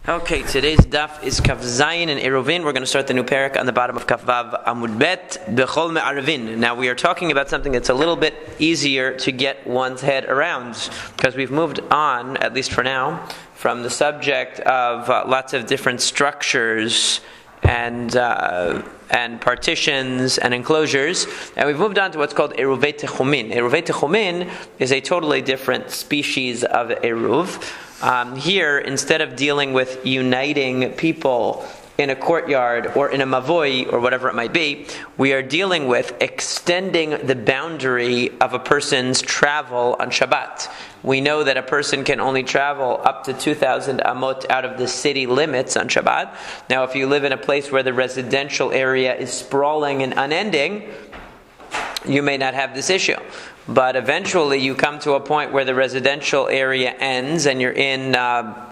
Okay, today's daf is Kaf Zayin and Eruvin. We're going to start the new parak on the bottom of Kaf Vav Amud Bet Bechol Me'arvin. Now we are talking about something that's a little bit easier to get one's head around because we've moved on, at least for now, from the subject of lots of different structures and partitions and enclosures, and we've moved on to what's called Eruvei Techumin. Eruvei Techumin is a totally different species of Eruv. Here, instead of dealing with uniting people in a courtyard or in a mavoi or whatever it might be, we are dealing with extending the boundary of a person's travel on Shabbat. We know that a person can only travel up to 2,000 amot out of the city limits on Shabbat. Now, if you live in a place where the residential area is sprawling and unending, you may not have this issue. But eventually you come to a point where the residential area ends and you're in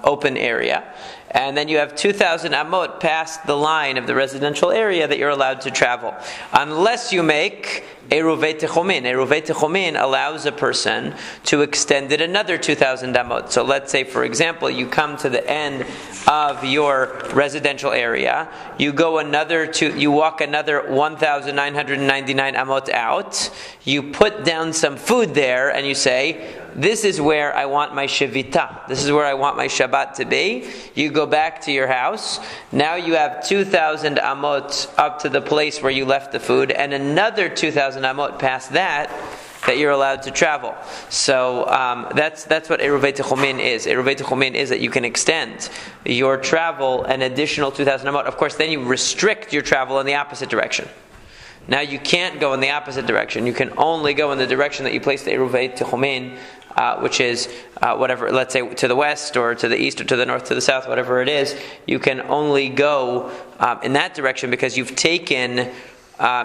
open area. And then you have 2,000 amot past the line of the residential area that you're allowed to travel. Unless you make Eruvei Techumin. Eruvei Techumin allows a person to extend it another 2,000 amot. So let's say, for example, you come to the end of your residential area. You go you walk another 1,999 amot out. You put down some food there and you say, this is where I want my Shevita. This is where I want my Shabbat to be. You go back to your house. Now you have 2,000 amot up to the place where you left the food, and another 2,000 amot past that you're allowed to travel. So that's what Eruvei Techumin is. Eruvei Techumin is that you can extend your travel an additional 2,000 amot. Of course, then you restrict your travel in the opposite direction. Now you can't go in the opposite direction. You can only go in the direction that you place the Eruvei Techumin, which is whatever, let's say to the west or to the east or to the north, to the south, whatever it is. You can only go in that direction because you've taken,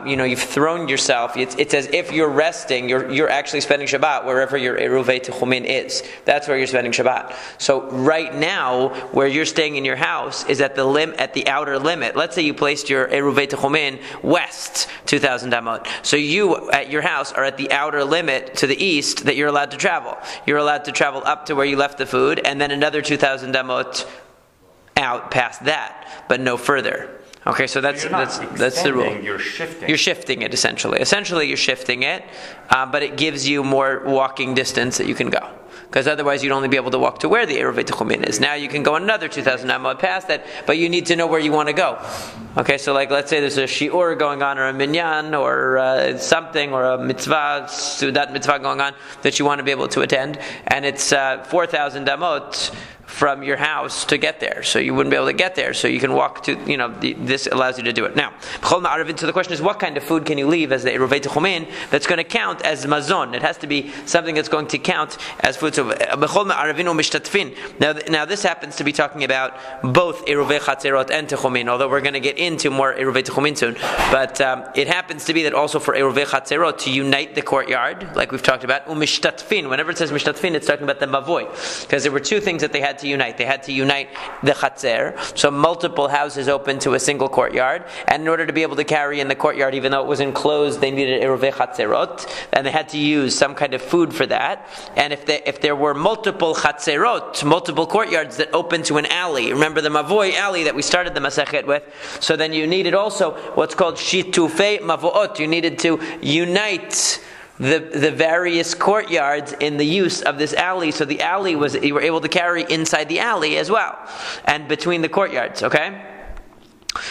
you've thrown yourself. It's as if you're resting. You're actually spending Shabbat wherever your Eruvei Techumin is. That's where you're spending Shabbat. So right now, where you're staying in your house is at the outer limit. Let's say you placed your Eruvei Techumin west, 2,000 amot. So you at your house are at the outer limit to the east that you're allowed to travel. You're allowed to travel up to where you left the food, and then another 2,000 amot out past that, but no further. Okay, so that's the rule. You're shifting. You're shifting it essentially. Essentially, you're shifting it, but it gives you more walking distance that you can go. Because otherwise, you'd only be able to walk to where the Eruvei Techumin is. Now you can go another 2,000 amot past that, but you need to know where you want to go. Okay, so like let's say there's a shiur going on, or a minyan, or something, or a mitzvah, sudat mitzvah going on that you want to be able to attend, and it's 4,000 amot from your house to get there, so you wouldn't be able to get there. So you can walk to, this allows you to do it. Now, so the question is, what kind of food can you leave as the Eruvei Techumin that's going to count as mazon? It has to be something that's going to count as food. So, now this happens to be talking about both Eruvei Chatzerot and Techumin, although we're going to get into more Eruvei Techumin soon. But it happens to be that also for Eruvei Chatzerot to unite the courtyard, like we've talked about, umishtatfin. Whenever it says mishtatfin, it's talking about the mavoi, because there were two things that they had to unite. They had to unite the chatzer, so multiple houses open to a single courtyard, and in order to be able to carry in the courtyard, even though it was enclosed, they needed Eruvei Chatzerot, and they had to use some kind of food for that. And if there were multiple chatzerot, multiple courtyards that open to an alley, remember the Mavoi alley that we started the Masekhet with, so then you needed also what's called shitufei mavoot. You needed to unite the various courtyards in the use of this alley, so the alley you were able to carry inside the alley as well, and between the courtyards, okay?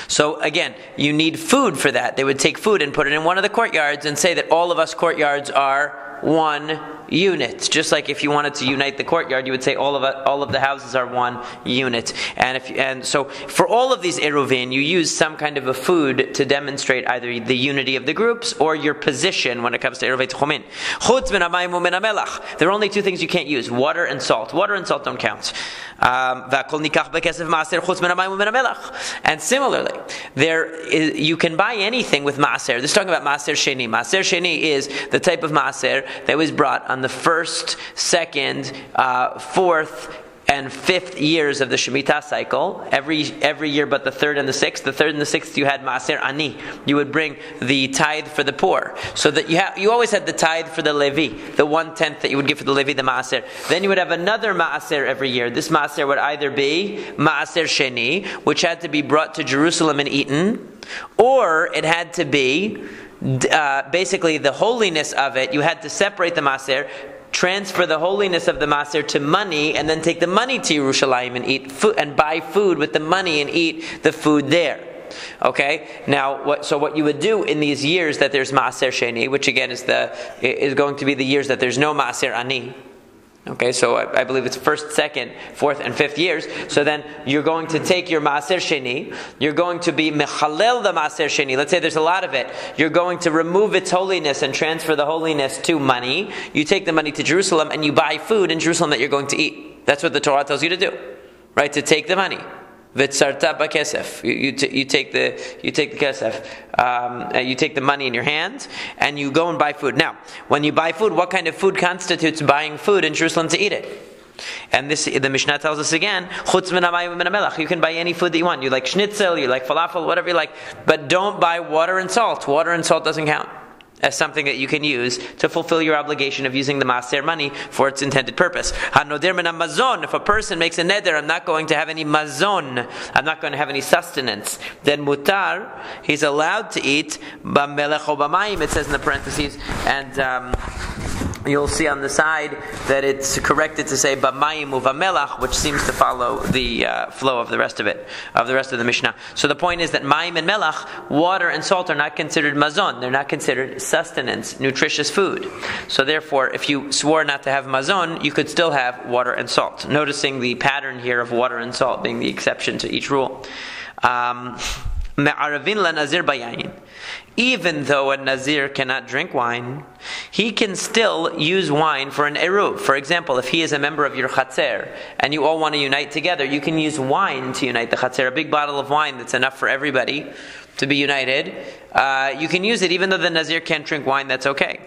So again, you need food for that. They would take food and put it in one of the courtyards and say that all of us courtyards are one unit. Just like if you wanted to unite the courtyard, you would say all of the houses are one unit. And so for all of these eruvin, you use some kind of a food to demonstrate either the unity of the groups or your position when it comes to Eruvei Techumin. Chutz min hamayim u'min hamelach. There are only two things you can't use: water and salt. Water and salt don't count. V'akol nikach bekesef maaser chutz min hamayim u'min hamelach. And similarly, you can buy anything with maaser. This is talking about maaser sheni. Maaser sheni is the type of maaser that was brought on the first, second, fourth, and 5th years of the Shemitah cycle, every year but the 3rd and the 6th. The 3rd and the 6th you had Maaser Ani. You would bring the tithe for the poor. So that you always had the tithe for the Levi, the 1/10 that you would give for the Levi, the Maaser. Then you would have another Maaser every year. This Maaser would either be Maaser Sheni, which had to be brought to Jerusalem and eaten, or it had to be basically the holiness of it. You had to separate the Maaser, transfer the holiness of the Maaser to money, and then take the money to Yerushalayim and eat food and buy food with the money and eat the food there. Okay. Now, what you would do in these years that there's Maaser Sheni, which again is going to be the years that there's no Maaser Ani. Okay, so I believe it's 1st, 2nd, 4th, and 5th years. So then you're going to take your Maaser Sheni, you're going to be Mechalel the Maaser Sheni. Let's say there's a lot of it. You're going to remove its holiness and transfer the holiness to money. You take the money to Jerusalem and you buy food in Jerusalem that you're going to eat. That's what the Torah tells you to do, right? To take the money. V'tzarta b'kesef. You take the kesef. You take the money in your hand and you go and buy food. Now, when you buy food, what kind of food constitutes buying food in Jerusalem to eat it? And the Mishnah tells us again, chutz min hamayim min hamelach. You can buy any food that you want. You like schnitzel, you like falafel, whatever you like, but don't buy water and salt. Water and salt doesn't count as something that you can use to fulfill your obligation of using the Maaser money for its intended purpose. Hanoder min hamazon. If a person makes a neder, I'm not going to have any mazon, I'm not going to have any sustenance, then mutar, he's allowed to eat b'melech o b'mayim, it says in the parentheses, and you'll see on the side that it's corrected to say b'mayim u'v'melach, which seems to follow the flow of the rest of it, of the rest of the Mishnah. So the point is that mayim and melach, water and salt, are not considered mazon. They're not considered sustenance, nutritious food. So therefore, if you swore not to have mazon, you could still have water and salt. Noticing the pattern here of water and salt being the exception to each rule. Me'aravin la nazir bayayin. Even though a nazir cannot drink wine, he can still use wine for an eruv. For example, if he is a member of your chatzer and you all want to unite together, you can use wine to unite the chatzer. A big bottle of wine that's enough for everybody to be united. You can use it even though the nazir can't drink wine. That's okay.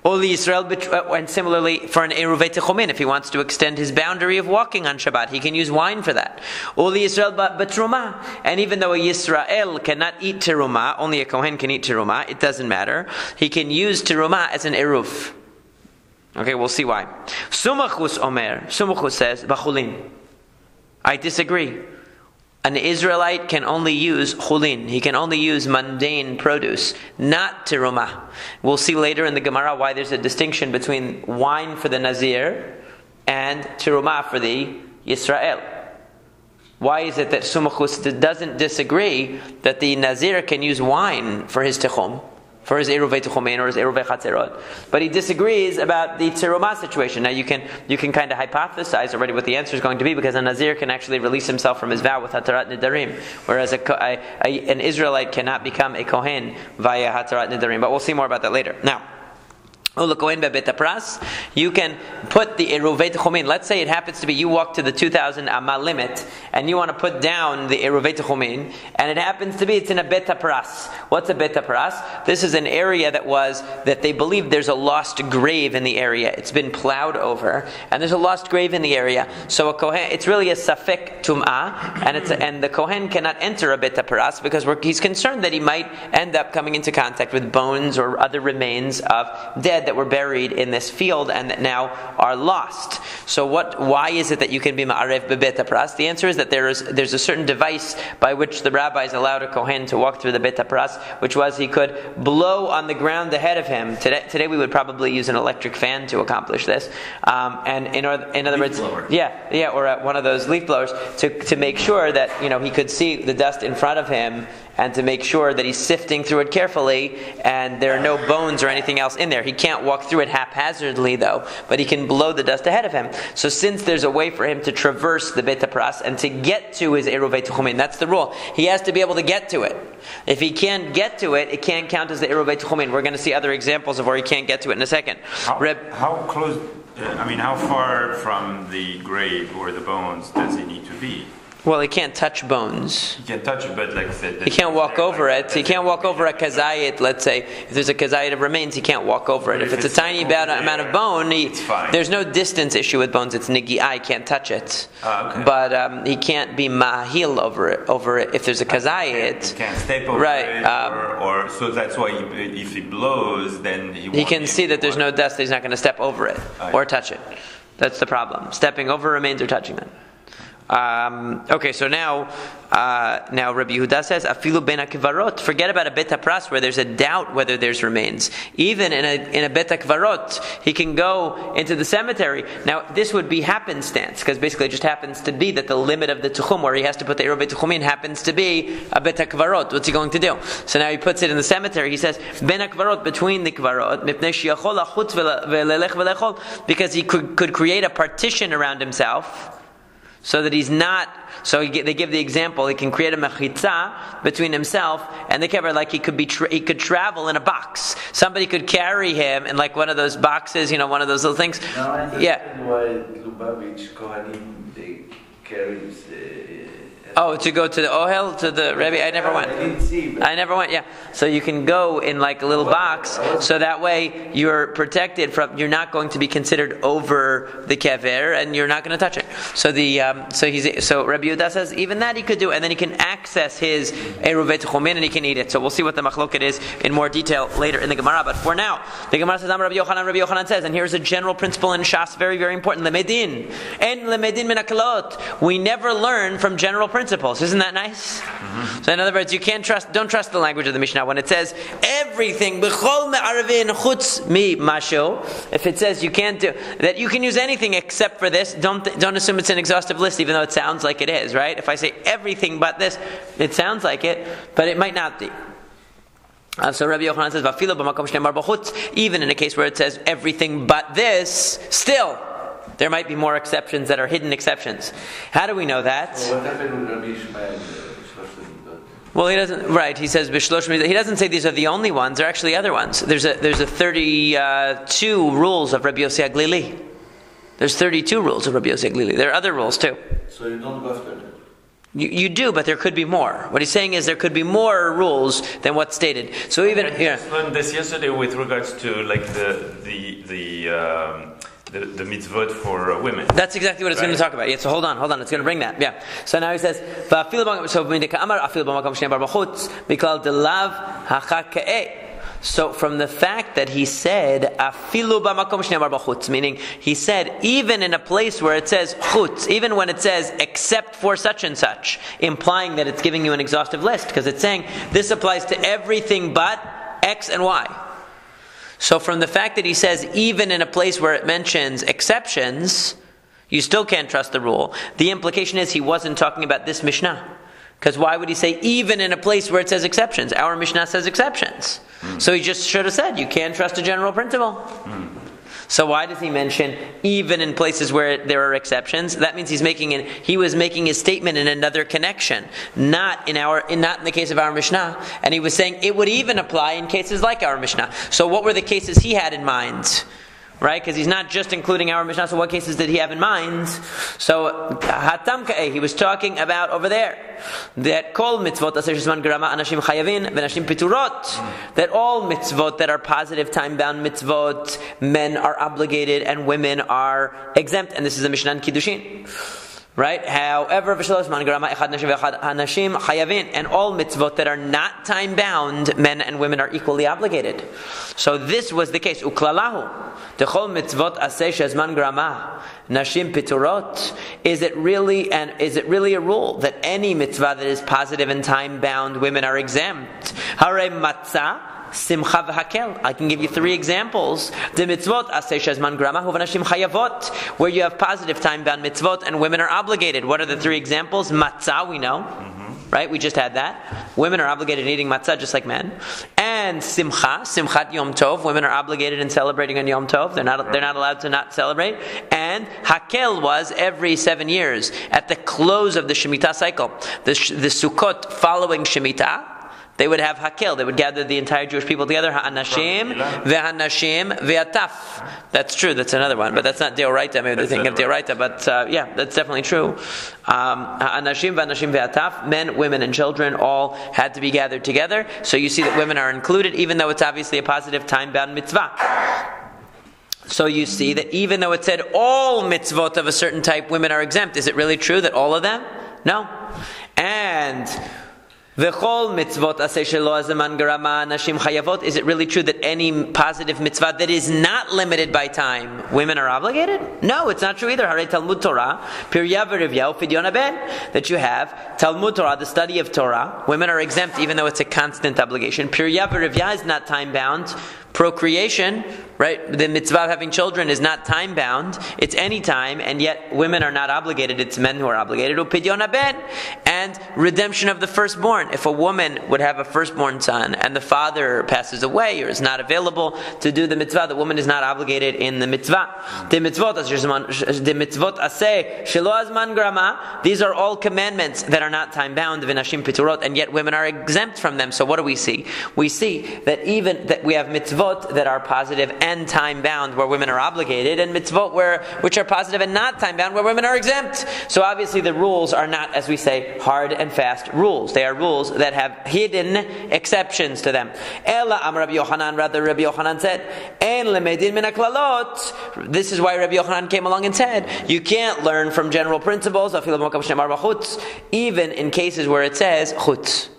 And similarly for an Eruvin Daf, if he wants to extend his boundary of walking on Shabbat, he can use wine for that. And even though a Yisrael cannot eat teruma, only a Kohen can eat teruma, it doesn't matter. He can use teruma as an eruv. Okay, we'll see why. Sumachus says, Bachulin. I disagree. An Israelite can only use chulin. He can only use mundane produce, not teruma. We'll see later in the Gemara why there's a distinction between wine for the Nazir and teruma for the Yisrael. Why is it that Sumachus doesn't disagree that the Nazir can use wine for his tichum, for his Eruvin Daf or his Eruvin Chatzerot, but he disagrees about the teruma situation? Now you can kind of hypothesize already what the answer is going to be, because a Nazir can actually release himself from his vow with Hatarat Nidarim, whereas an Israelite cannot become a Kohen via Hatarat Nidarim. But we'll see more about that later. Now, you can put the Eruvin Daf. Let's say it happens to be you walk to the 2,000 Amma limit and you want to put down the Eruvin Daf, and it happens to be it's in a Bet HaPras. What's a Bet HaPras? This is an area that they believe there's a lost grave in the area. It's been plowed over, and there's a lost grave in the area. So a Kohen, it's really a Safek Tum'ah, and the Kohen cannot enter a Bet HaPras because he's concerned that he might end up coming into contact with bones or other remains of dead that were buried in this field and that now are lost. So why is it that you can be ma'arev bebet HaPras? The answer is that there's a certain device by which the rabbis allowed a Kohen to walk through the Bet HaPras, which was he could blow on the ground ahead of him. Today we would probably use an electric fan to accomplish this. And in other words, or one of those leaf blowers to make sure that he could see the dust in front of him, and to make sure that he's sifting through it carefully and there are no bones or anything else in there. He can't walk through it haphazardly though, but he can blow the dust ahead of him. So since there's a way for him to traverse the Bet HaPras and to get to his Eruvin Daf, that's the rule. He has to be able to get to it. If he can't get to it, it can't count as the Eruvin Daf. We're going to see other examples of where he can't get to it in a second. How close, how far from the grave or the bones does he need to be? Well, he can't touch bones. He can touch it, but like he can't walk over it. He can't walk over a kazayit. Let's say if there's a kazayit of remains, he can't walk over it. If it's a tiny amount of bone, there's no distance issue with bones. It's nigi'ah. He can't touch it. Okay. But he can't be mahil over it. If there's a kazayit, he can't step over it, or so that's why if he blows, then he can see that there's no dust. He's not going to step over it or touch it. That's the problem. Stepping over remains or touching them. Okay, so now Rabbi Yehuda says, "Afilu ben hakvarot." Forget about a bet hapras where there's a doubt whether there's remains. Even in a bet hakvarot, he can go into the cemetery. Now, this would be happenstance because basically it just happens to be that the limit of the tuchum where he has to put the eruvei tuchumin happens to be a bet hakvarot. What's he going to do? So now he puts it in the cemetery. He says ben hakvarot between the kvarot because he could create a partition around himself. So that he's not. So they give the example. He can create a mechitza between himself and the kever, like he could travel in a box. Somebody could carry him in like one of those boxes, one of those little things. Now I understand why Lubavitch Kohanim they carry. To go to the Ohel, to the Rebbe? I never went. I never went, yeah. So you can go in like a little box, so that way you're protected from, you're not going to be considered over the kever, and you're not going to touch it. So so Rabbi Yehuda says, even that he could do, and then he can access his Eruvei Techumin, and he can eat it. So we'll see what the machloket is in more detail later in the Gemara. But for now, the Gemara says, Rabbi Yochanan says, and here's a general principle in Shas, very, very important, Lemedin. En Lemedin min hakalot. We never learn from general principles. Isn't that nice? Mm-hmm. So in other words, don't trust the language of the Mishnah. When it says everything, b'chol me'arvin chutz mi masho, if it says you can't do, that you can use anything except for this, don't assume it's an exhaustive list, even though it sounds like it is, right? If I say everything but this, it sounds like it, but it might not be. So Rabbi Yochanan says, "Vafilo b'makom shnei marbachutz." Even in a case where it says everything but this, still there might be more exceptions that are hidden exceptions. How do we know that? Well, what happened with Rabbi Ishmael? Well, he doesn't. Right, he says b'shlosh. He doesn't say these are the only ones. There are actually other ones. There's a 32 rules of Rabbi Yossi Aglili. There's 32 rules of Rabbi Yossi Aglili. There are other rules too. So you don't go after them. You do, but there could be more. What he's saying is there could be more rules than what's stated. So even I learned this yesterday with regards to like the mitzvot for women. That's exactly what it's going to talk about. Yeah, so hold on. It's going to bring that. Yeah. So now he says, so from the fact that he said, afilu b'makom shnei amar b'chutz, meaning he said, even in a place where it says chutz, even when it says except for such and such, implying that it's giving you an exhaustive list, because it's saying this applies to everything but X and Y. So from the fact that he says even in a place where it mentions exceptions, you still can't trust the rule. The implication is he wasn't talking about this Mishnah. Because why would he say even in a place where it says exceptions? Our Mishnah says exceptions. So he just should have said you can't trust a general principle. So why does he mention even in places where there are exceptions? That means he was making his statement in another connection, not in the case of our Mishnah. And he was saying it would even apply in cases like our Mishnah. So what were the cases he had in mind? Right? Because he's not just including our Mishnah, so what cases did he have in mind? So, Hatam Ka'eh, he was talking about over there, that kol mitzvot asher shezman grama anashim chayavin v'nashim piturot, that all mitzvot that are positive time-bound mitzvot, men are obligated and women are exempt, and this is a Mishnah in Kiddushin. Right? However, and all mitzvot that are not time-bound, men and women are equally obligated. So this was the case. Uklalahu, dechol mitzvot aseh shezman grama nashim piturot. Is it really a rule that any mitzvah that is positive and time-bound, women are exempt? Hare matzah simcha v'hakel. I can give you 3 examples. The mitzvot aseh shezman grama hu v'nashim chayavot, where you have positive time-bound mitzvot and women are obligated. What are the 3 examples? Matzah, we know. Right? We just had that. Women are obligated in eating matzah just like men. And simchat Yom Tov. Women are obligated in celebrating on Yom Tov. They're not allowed to not celebrate. And hakel was every 7 years at the close of the Shemitah cycle. The Sukkot following Shemitah, They would have hakil. They would gather the entire Jewish people together. Ha'anashim ve'hanashim ve'ataf. That's true. That's another one, but that's not deoraita. Maybe they're thinking of deoraita, but yeah, that's definitely true. Ha'anashim ve'hanashim ve'ataf. Men, women, and children all had to be gathered together. So you see that women are included, even though it's obviously a positive time-bound mitzvah. So you see that even though it said all mitzvot of a certain type, women are exempt. Is it really true that all of them? No. And v'chol mitzvot aseh shelo hazaman garama nashim chayavot. Is it really true that any positive mitzvah that is not limited by time, women are obligated? No, it's not true either. Harei Talmud Torah, Pirya v'Rivya u'Fidyon haben. That you have Talmud Torah, the study of Torah. Women are exempt even though it's a constant obligation. Pirya v'Rivya is not time bound. Procreation, right? The mitzvah of having children is not time bound. It's any time, and yet women are not obligated. It's men who are obligated. Upidyon haben, and redemption of the firstborn. If a woman would have a firstborn son and the father passes away or is not available to do the mitzvah, the woman is not obligated in the mitzvah. The mitzvot aseh shelo hazman grama. These are all commandments that are not time bound. V'nashim piturot, and yet women are exempt from them. So what do we see? We see that even that we have mitzvot that are positive and time-bound where women are obligated, and mitzvot which are positive and not time-bound where women are exempt. So obviously the rules are not, as we say, hard and fast rules. They are rules that have hidden exceptions to them. Ela am Rabbi Yochanan, rather Rabbi Yochanan said, En lemedin min haklalot. This is why Rabbi Yochanan came along and said, you can't learn from general principles, even in cases where it says chutz.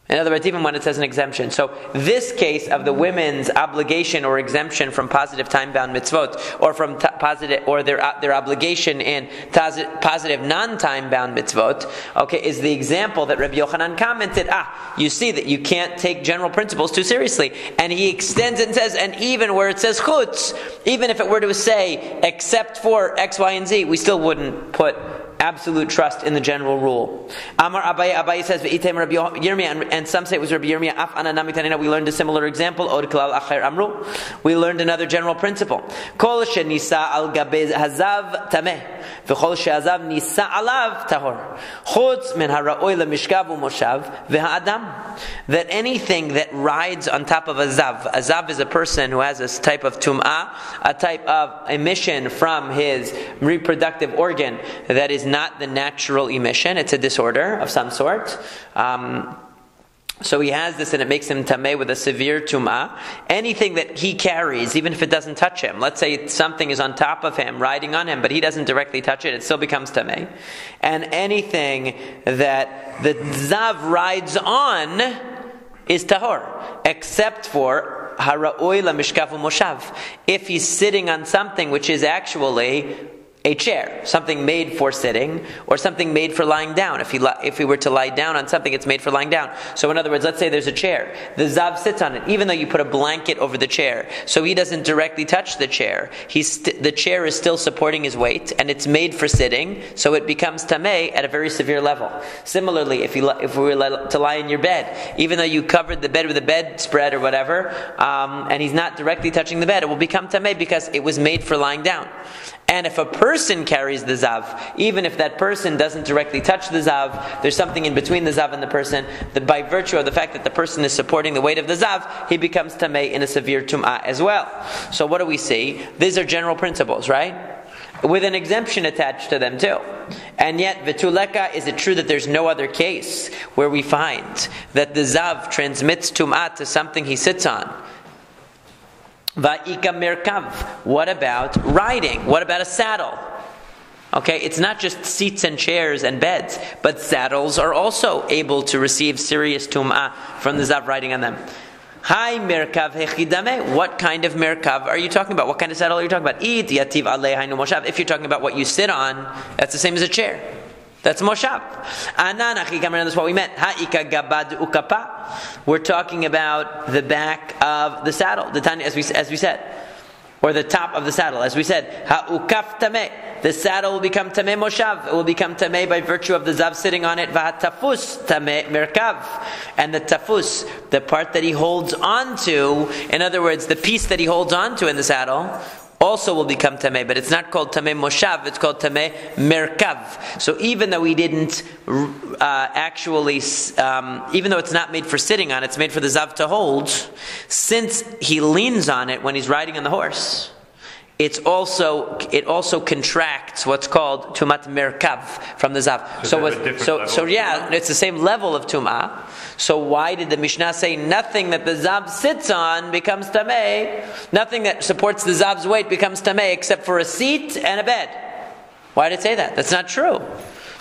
In other words, even when it says an exemption. So this case of the women's obligation or exemption from positive time-bound mitzvot, or from positive, or their obligation in positive non-time-bound mitzvot, okay, is the example that Rabbi Yochanan commented. You see that you can't take general principles too seriously, and he extends it and says, and even where it says chutz, even if it were to say except for X, Y, and Z, we still wouldn't put absolute trust in the general rule. Amar Abaye says, "V'item Rabbi Yirmiyah," and some say it was Rabbi Yirmiyah. Af ananami tanina. We learned a similar example. Od klal acher amru. We learned another general principle. Kol shenisa al gabe hazav tameh, v'chol shehazav nisa alav tahor. Chutz min hara'oi lemishkav u'moshav v'ha'adam. That anything that rides on top of a zav is a person who has this type of tum'ah, a type of emission from his reproductive organ that is not the natural emission. It's a disorder of some sort. So he has this and it makes him tameh with a severe tum'ah. Anything that he carries, even if it doesn't touch him, let's say something is on top of him, riding on him, but he doesn't directly touch it, it still becomes tameh. And anything that the zav rides on is tahor, except for hara'oi lamishkaf u'moshav. If he's sitting on something which is actually a chair, something made for sitting, or something made for lying down. If he were to lie down on something, it's made for lying down. So in other words, let's say there's a chair. The zav sits on it, even though you put a blanket over the chair. So he doesn't directly touch the chair. The chair is still supporting his weight, and it's made for sitting, so it becomes tameh at a very severe level. Similarly, if we were to lie in your bed, even though you covered the bed with a bedspread or whatever, and he's not directly touching the bed, it will become tameh because it was made for lying down. And if a person carries the zav, even if that person doesn't directly touch the zav, there's something in between the zav and the person, that by virtue of the fact that the person is supporting the weight of the zav, he becomes tameh in a severe tum'ah as well. So what do we see? These are general principles, right? With an exemption attached to them too. And yet, v'tuleka, is it true that there's no other case where we find that the zav transmits tum'ah to something he sits on? Va'ika merkav. What about riding? What about a saddle? Okay, it's not just seats and chairs and beds, but saddles are also able to receive serious tum'ah from the zav riding on them. Hi merkav hechidame. What kind of merkav are you talking about? What kind of saddle are you talking about? Id yativ alei hainu moshav. If you're talking about what you sit on, that's the same as a chair. That's moshav. Ananachi, that's what we meant. Ha'ika gabad ukapa. We're talking about the back of the saddle, the tanya, as we said, or the top of the saddle, as we said. Ha'ukaf tameh. The saddle will become tameh moshav. It will become tameh by virtue of the zav sitting on it. V'hatafus tameh merkav. And the tafus, the part that he holds on to, in other words, the piece that he holds on to in the saddle, also will become tameh, but it's not called tameh moshav, it's called tameh merkav. So even though he didn't even though it's not made for sitting on, it's made for the zav to hold, since he leans on it when he's riding on the horse, it also contracts what's called tumat merkav from the zav. So it's the same level of tumah. So why did the Mishnah say nothing that the zav sits on becomes tameh, nothing that supports the zav's weight becomes tameh, except for a seat and a bed? Why did it say that? That's not true.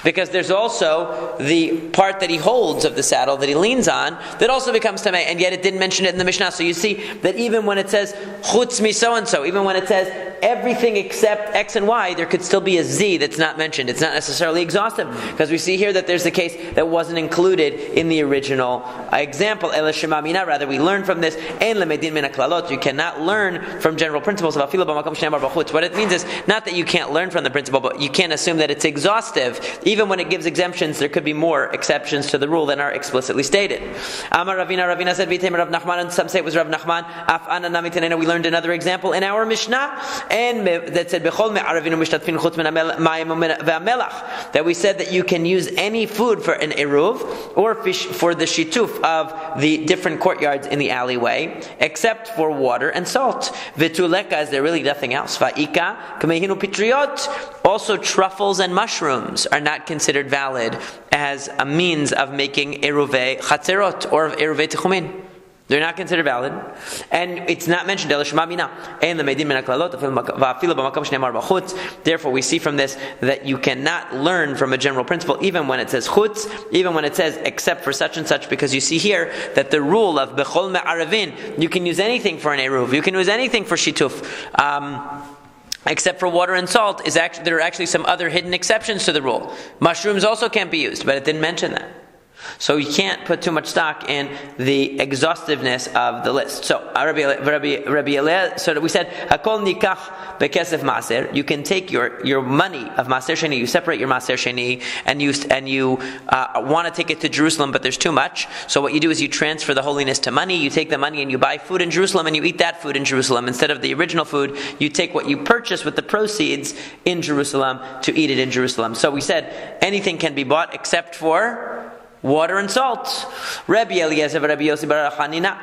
Because there's also the part that he holds of the saddle that he leans on that also becomes tameh, and yet it didn't mention it in the Mishnah. So you see that even when it says chutz mi so and so, even when it says everything except X and Y, there could still be a Z that's not mentioned. It's not necessarily exhaustive, because we see here that there's the case that wasn't included in the original example. Rather, we learn from this. You cannot learn from general principles. What it means is not that you can't learn from the principle, but you can't assume that it's exhaustive. Even when it gives exemptions, there could be more exceptions to the rule than are explicitly stated. Amar Ravina said, Rav Nachman, and some say it was Rav Nachman. Af ana nami tenena, we learned another example in our Mishnah, and that said, that we said that you can use any food for an eruv, or fish for the shituf of the different courtyards in the alleyway, except for water and salt. Vituleka, is there really nothing else? Va'ika, kamehinu pitriot, also truffles and mushrooms are not considered valid as a means of making eruvei chatzerot or of eruvei techumin. They're not considered valid, and it's not mentioned. Therefore, we see from this that you cannot learn from a general principle, even when it says chutz, even when it says except for such and such, because you see here that the rule of bechol me'arevin, you can use anything for an eruv, you can use anything for shituf. Except for water and salt, there are actually some other hidden exceptions to the rule. Mushrooms also can't be used, but it didn't mention that. So you can't put too much stock in the exhaustiveness of the list. So so we said hakol nikach bekesef maaser. You can take your money of maaser sheni. You separate your maaser sheni, and you want to take it to Jerusalem, but there's too much. So what you do is you transfer the holiness to money. You take the money and you buy food in Jerusalem, and you eat that food in Jerusalem instead of the original food. You take what you purchase with the proceeds in Jerusalem to eat it in Jerusalem. So we said anything can be bought except for water and salt. Rabbi Eliezer and Rabbi Yossi bar Chanina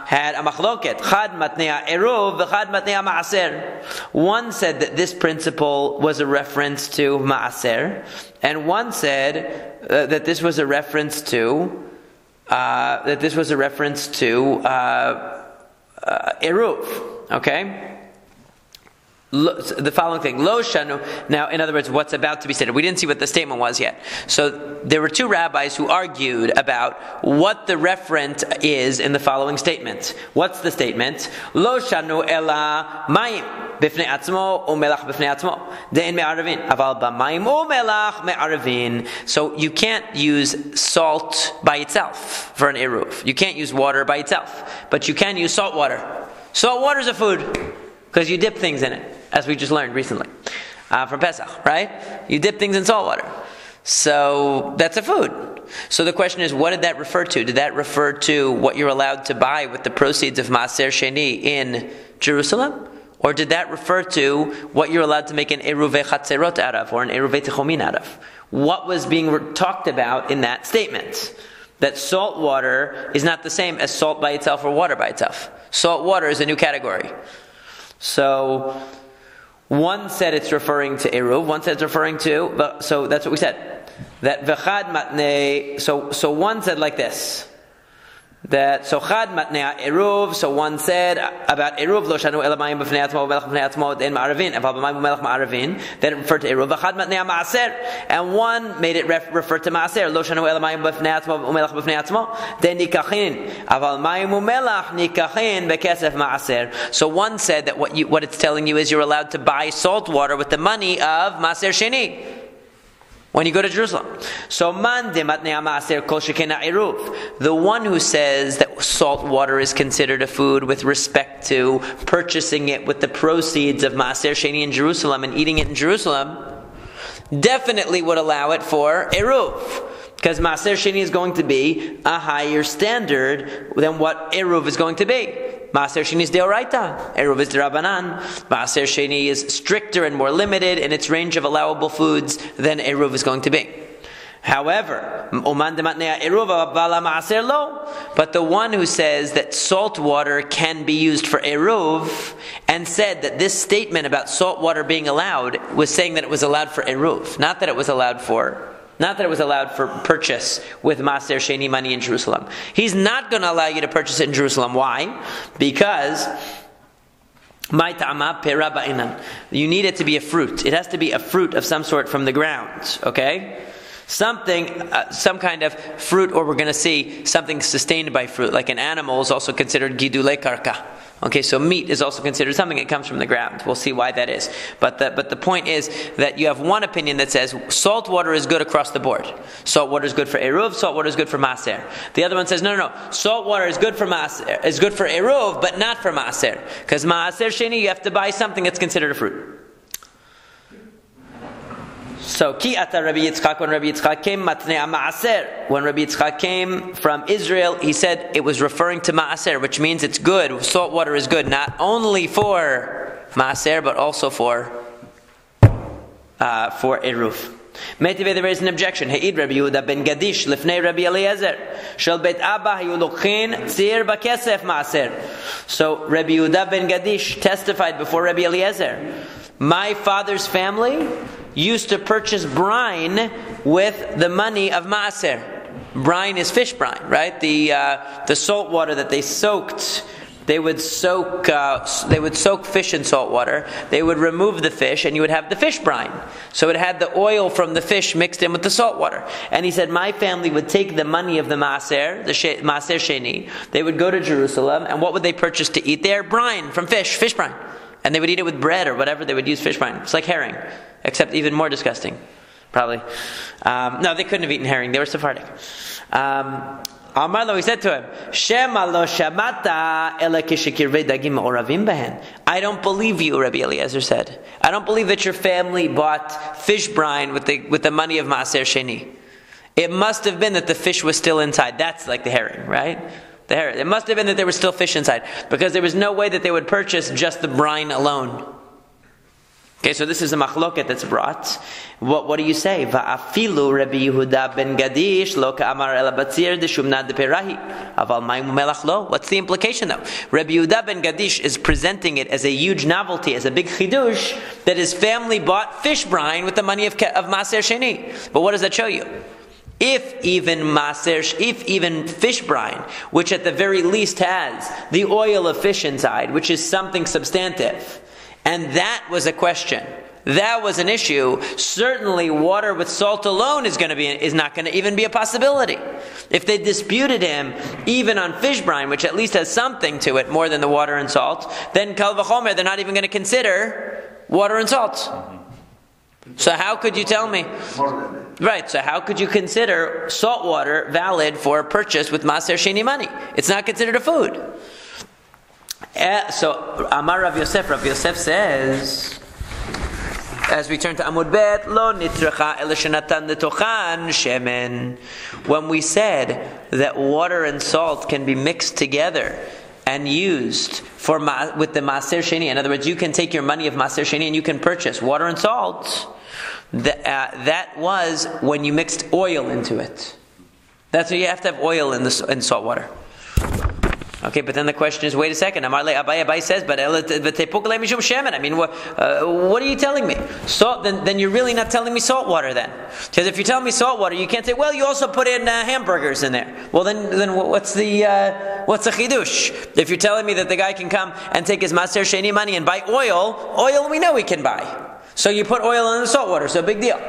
had a machloket. Chad matnea eruv, v'chad matnea maaser. One said that this principle was a reference to maaser, and one said that this was a reference to eruv. Okay. The following thing, lo shanu. Now, in other words, what's about to be stated. We didn't see what the statement was yet. So there were two rabbis who argued about what the referent is in the following statement. What's the statement? Lo shanu ela mayim b'fnei atzmo umelach b'fnei atzmo de'en me'arevin aval b'mayim umelach me'arevin. So you can't use salt by itself for an eruv. You can't use water by itself, but you can use salt water. Salt water is a food because you dip things in it, as we just learned recently from Pesach, right? You dip things in salt water. So that's a food. So the question is, what did that refer to? Did that refer to what you're allowed to buy with the proceeds of Maaser Sheni in Jerusalem? Or did that refer to what you're allowed to make an Eruvei Chatzerot out of, or an Eruvei Techomin out of? What was being talked about in that statement? That salt water is not the same as salt by itself or water by itself. Salt water is a new category. So one said it's referring to eruv, one said it's referring to, so that's what we said. That v'chad matnei, so one said like this. That so chad matnei eruv, so one said about eruv lo shanu ela mayim b'fnei atzmo v'melach b'fnei atzmo de'en ma'arevin aval b'mayim v'melach ma'arevin, that it referred to eruv. V'chad matnei maaser, and one made it refer to maaser lo shanu ela mayim b'fnei atzmo v'melach b'fnei atzmo de'en nikachin aval mayim v'melach nikachin b'kesef maaser. So one said that what it's telling you is you're allowed to buy salt water with the money of maaser sheni when you go to Jerusalem. So man de matnei maaser kol shekena eruv. The one who says that salt water is considered a food with respect to purchasing it with the proceeds of maaser sheni in Jerusalem and eating it in Jerusalem, definitely would allow it for eruv, because maaser sheni is going to be a higher standard than what eruv is going to be. Maaser Sheni is deoraita. Eruv is derabanan. Maaser Sheni is stricter and more limited in its range of allowable foods than Eruv is going to be. However, but the one who says that salt water can be used for Eruv and said that this statement about salt water being allowed was saying that it was allowed for Eruv, not that it was allowed for purchase with Maser Sheni money in Jerusalem. He's not going to allow you to purchase it in Jerusalem. Why? Because you need it to be a fruit. It has to be a fruit of some sort from the ground. Okay? Something, some kind of fruit, or we're going to see something sustained by fruit, like an animal is also considered gidule karka. Okay, so meat is also considered something that comes from the ground. We'll see why that is. But the point is that you have one opinion that says salt water is good across the board. Salt water is good for Eruv, salt water is good for Maser. The other one says, no. Salt water is good for Maser, is good for Eruv, but not for Maser. Because Maser Sheni, you have to buy something that's considered a fruit. So, ki ata Rabbi Yitzchak, when Rabbi Yitzchak came, matnei ma'aser. When Rabbi Yitzchak came from Israel, he said it was referring to ma'aser, which means it's good. Salt water is good, not only for ma'aser, but also for Eruv. Metive, there is an objection. He'id Rabbi Yehuda ben Gadish lifnei Rabbi Eliezer shel beit Abba hayu lokhin tzir bakesef ma'aser. So Rabbi Yehuda ben Gadish testified before Rabbi Eliezer. My father's family used to purchase brine with the money of Maaser. Brine is fish brine, right? The salt water that they soaked. They would soak fish in salt water. They would remove the fish, and you would have the fish brine. So it had the oil from the fish mixed in with the salt water. And he said, my family would take the money of the Maaser, Maaser Sheni. They would go to Jerusalem, and what would they purchase to eat there? Brine from fish brine. And they would eat it with bread or whatever. They would use fish brine. It's like herring, except even more disgusting, probably. No, they couldn't have eaten herring. They were Sephardic. Amarlo, he said to him, Shema lo shamata ela kishikirvei dagim oravim behen. I don't believe you, Rabbi Eliezer said. I don't believe that your family bought fish brine with the money of Maaser Sheni. It must have been that the fish was still inside. That's like the herring, right? It must have been that there was still fish inside, because there was no way that they would purchase just the brine alone. Okay, so this is a machloket that's brought. What do you say? Va'afilu Rabbi Yehuda ben Gadish lo ka'amar ela batzir deshumna deperahi aval ma'im melach lo. What's the implication though? Rabbi Yehuda ben Gadish is presenting it as a huge novelty, as a big chidush, that his family bought fish brine with the money of Maaser Sheni. But what does that show you? If even fish brine, which at the very least has the oil of fish inside, which is something substantive, and that was a question, that was an issue, certainly water with salt alone is not going to even be a possibility. If they disputed him even on fish brine, which at least has something to it more than the water and salt, then kal v'chomer, they're not even going to consider water and salt. So how could you tell me? Right, so how could you consider salt water valid for purchase with Maaser Sheni money? It's not considered a food. So Amar Rav Yosef says, as we turn to Amud Bet, Lo nitracha el shenatan letochan shemen. When we said that water and salt can be mixed together and used with the Maaser Sheni, in other words, you can take your money of Maaser Sheni and you can purchase water and salt. That was when you mixed oil into it. That's why you have to have oil in salt water. Okay, but then the question is, wait a second. Abai says, but I mean, what are you telling me? Salt? Then you're really not telling me salt water then. Because if you're telling me salt water, you can't say, well, you also put in hamburgers in there. Well, then what's the chidush? If you're telling me that the guy can come and take his Maaser Sheni money and buy oil we know he can buy. So you put oil in the salt water, so big deal.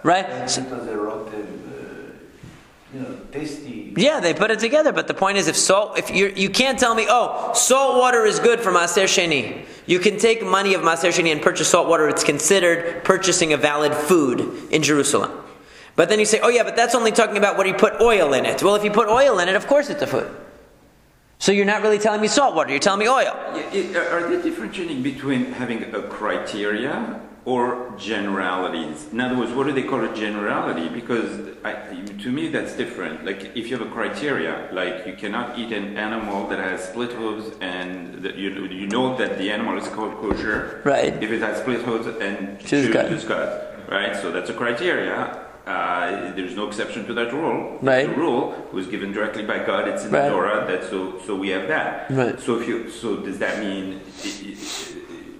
Right? So, tasty. Yeah, they put it together, but the point is, if you can't tell me, salt water is good for Maaser Sheni. You can take money of Maaser Sheni and purchase salt water. It's considered purchasing a valid food in Jerusalem. But then you say, but that's only talking about when you put oil in it. Well, if you put oil in it, of course it's a food. So you're not really telling me salt water, you're telling me oil. Are they differentiating between having a criteria or generalities? In other words, what do they call a generality? Because to me that's different. Like if you have a criteria, like you cannot eat an animal that has split hooves and you know that the animal is called kosher. Right. If it has split hooves and Choose God. Right? So that's a criteria. There's no exception to that rule. Right. The rule was given directly by God. It's in the Torah. So we have that. Right. So does that mean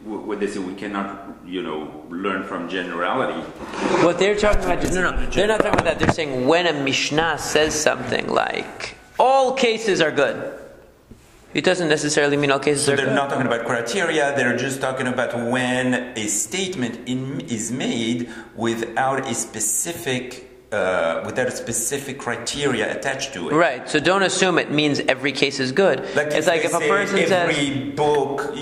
what they say we cannot learn from generality? What they're talking about, no, they're not talking about that. They're saying when a Mishnah says something like all cases are good, it doesn't necessarily mean all cases are good. So they're not talking about criteria, they're just talking about when a statement is made without a specific criteria attached to it. Right, so don't assume it means every case is good. It's like if a person says every book,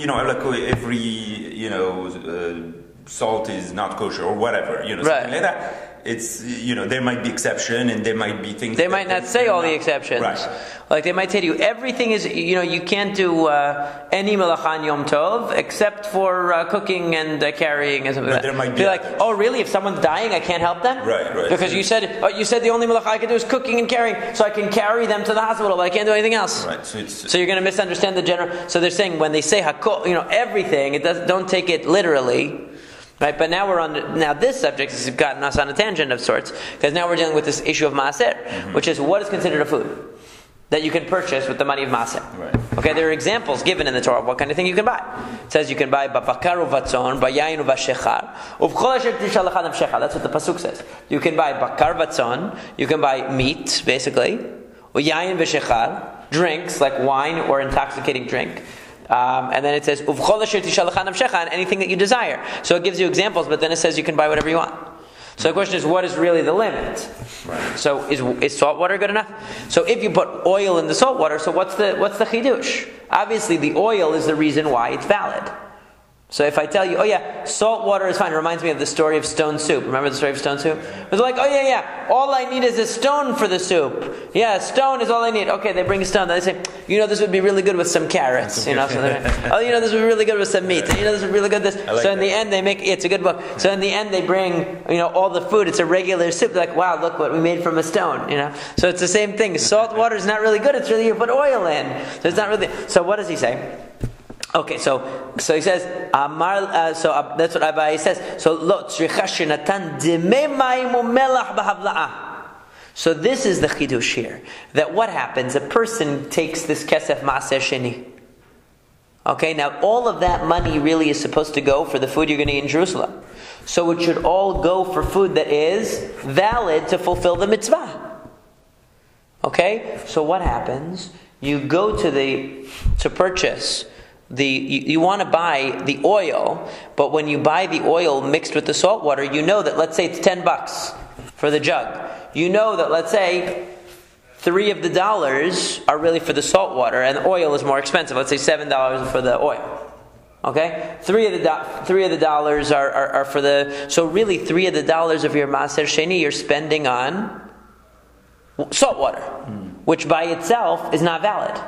salt is not kosher or whatever, something like that. It's there might be exception and there might be things. They might not say all the exceptions. Right. Like they might tell you everything is you can't do any melachan yom tov except for cooking and carrying and something like that. There might be like, oh really? If someone's dying, I can't help them. Right. Because you said the only melacha I can do is cooking and carrying, so I can carry them to the hospital, but I can't do anything else. Right. So you're going to misunderstand the general. So they're saying when they say hakol, everything, don't take it literally. Right, but now now this subject has gotten us on a tangent of sorts, because now we're dealing with this issue of maaser, which is what is considered a food that you can purchase with the money of maaser. Right. Okay, there are examples given in the Torah of what kind of thing you can buy. It says you can buy b'bakar uvatzon, b'yayin uvashechar, uv'chol asher tishal lecha nafshecha. That's what the pasuk says. You can buy bakar vatzon, you can buy meat, basically, u'yayin v'shechar, drinks like wine or intoxicating drink. And then it says uv'chol asher tishal lecha nafshecha, and anything that you desire. So it gives you examples, but then it says you can buy whatever you want. So the question is, what is really the limit? Right. So is salt water good enough? So if you put oil in the salt water, so what's the chidush? Obviously, the oil is the reason why it's valid. So if I tell you, salt water is fine. It reminds me of the story of stone soup. Remember the story of stone soup? It was like, all I need is a stone for the soup. Yeah, a stone is all I need. Okay, they bring a stone. Then they say, this would be really good with some carrots. So this would be really good with some meat. And this would be really good with this. So in the end, they make, it's a good book. So in the end, they bring, all the food. It's a regular soup. They're like, wow, look what we made from a stone. So it's the same thing. Salt water is not really good. It's really, you put oil in. So it's not really, so what does he say? Okay, so he says, that's what Abai says. So So this is the chidush here. That what happens? A person takes this kesef maaser sheni. Okay, now all of that money really is supposed to go for the food you're going to eat in Jerusalem. So it should all go for food that is valid to fulfill the mitzvah. Okay, so what happens? You go to purchase. You want to buy the oil, but when you buy the oil mixed with the salt water, you know that, let's say it's $10 for the jug. You know that, let's say, $3 of the dollars are really for the salt water, and the oil is more expensive. Let's say $7 for the oil. Okay? $3 of the dollars are for the... So really, $3 of the dollars of your maaser sheni you're spending on salt water, which by itself is not valid.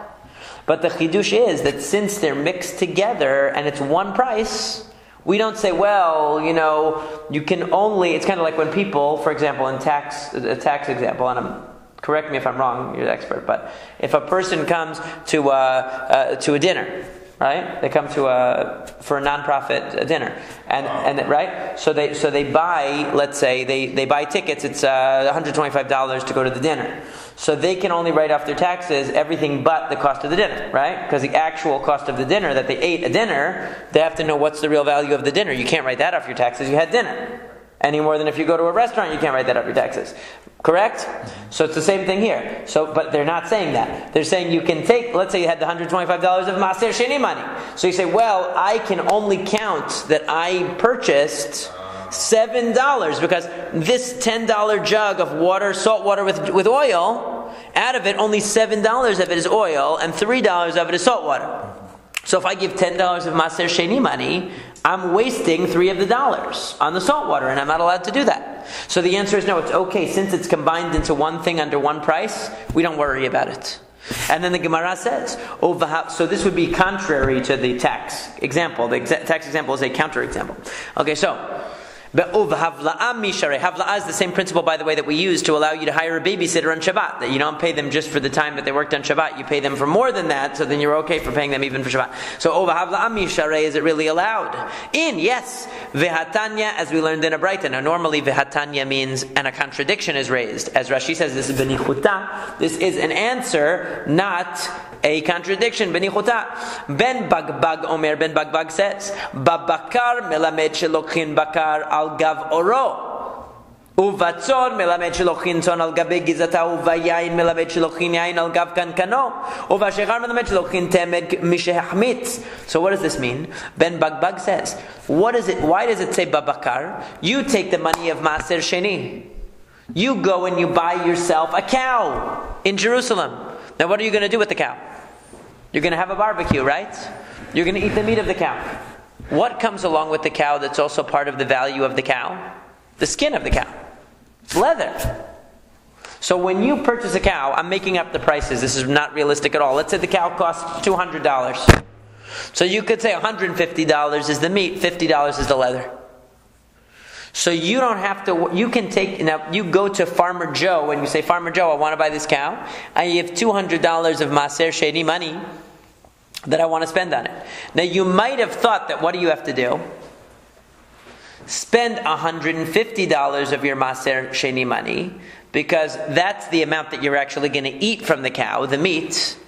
But the chidush is that since they're mixed together and it's one price, we don't say, you can only... It's kind of like when people, for example, in a tax example, and correct me if I'm wrong, you're the expert, but if a person comes to a dinner, right? They come for a nonprofit dinner, and right. So they buy, let's say they buy tickets. It's $125 to go to the dinner. So they can only write off their taxes everything but the cost of the dinner, right? Because the actual cost of the dinner that they ate a dinner, they have to know what's the real value of the dinner. You can't write that off your taxes. You had dinner. Any more than if you go to a restaurant, you can't write that off your taxes. Correct? So it's the same thing here. But they're not saying that. They're saying you can take, let's say you had the $125 of Maaser Sheni money. So you say, well, I can only count that I purchased $7 because this $10 jug of water, salt water with oil, out of it, only $7 of it is oil and $3 of it is salt water. So if I give $10 of Maaser Sheni money, I'm wasting $3 of the dollars on the salt water, and I'm not allowed to do that. So the answer is no, it's okay. Since it's combined into one thing under one price, we don't worry about it. And then the Gemara says, so this would be contrary to the tax example. The tax example is a counter example. Okay, so Havla'a is the same principle, by the way, that we use to allow you to hire a babysitter on Shabbat. That you don't pay them just for the time that they worked on Shabbat. You pay them for more than that, so then you're okay for paying them even for Shabbat. So Havla'a misharei, is it really allowed? Yes. Vehatanya, as we learned in a Braita. Now normally Vehatanya means, and a contradiction is raised. As Rashi says, this is benichuta. This is an answer, not a contradiction. Benichuta. Ben Bagbag Omer, Ben Bagbag says, Babakar melamed shelokhin bakar al gav oro. Uvatzon melamed shelokhin tzon al gabe gizata. Uvayayin melamed shelokhin yayin al gav kankano. Uvashechar melamed shelokhin temed mishehachmitz. So what does this mean? Ben Bagbag says, what is it? Why does it say babakar? You take the money of Maser Sheni. You go and you buy yourself a cow in Jerusalem. Now what are you going to do with the cow? You're going to have a barbecue, right? You're going to eat the meat of the cow. What comes along with the cow that's also part of the value of the cow? The skin of the cow. It's leather. So when you purchase a cow, I'm making up the prices. This is not realistic at all. Let's say the cow costs $200. So you could say $150 is the meat, $50 is the leather. So you don't have to, you can take, now you go to Farmer Joe and you say, Farmer Joe, I want to buy this cow. I have $200 of Maser Sheni money that I want to spend on it. Now you might have thought that what do you have to do? Spend $150 of your Maser Sheni money, because that's the amount that you're actually going to eat from the cow, the meat.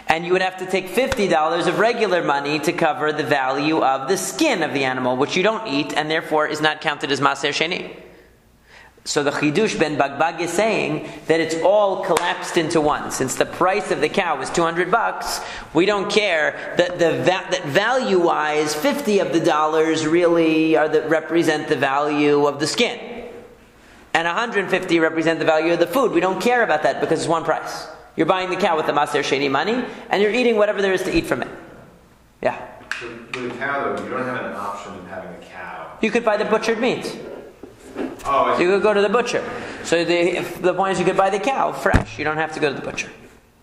And you would have to take $50 of regular money to cover the value of the skin of the animal, which you don't eat, and therefore is not counted as Maser Sheni. So the Chidush Ben Bagbag is saying that it's all collapsed into one. Since the price of the cow is $200, we don't care that that value-wise, 50 of the dollars really represent the value of the skin, and 150 represent the value of the food. We don't care about that because it's one price. You're buying the cow with the Maser Sheni money, and you're eating whatever there is to eat from it. Yeah. So with a cow, though, you don't have an option of having a cow. You could buy the butchered meat. Oh, you could go to the butcher. So the point is, you could buy the cow fresh. You don't have to go to the butcher.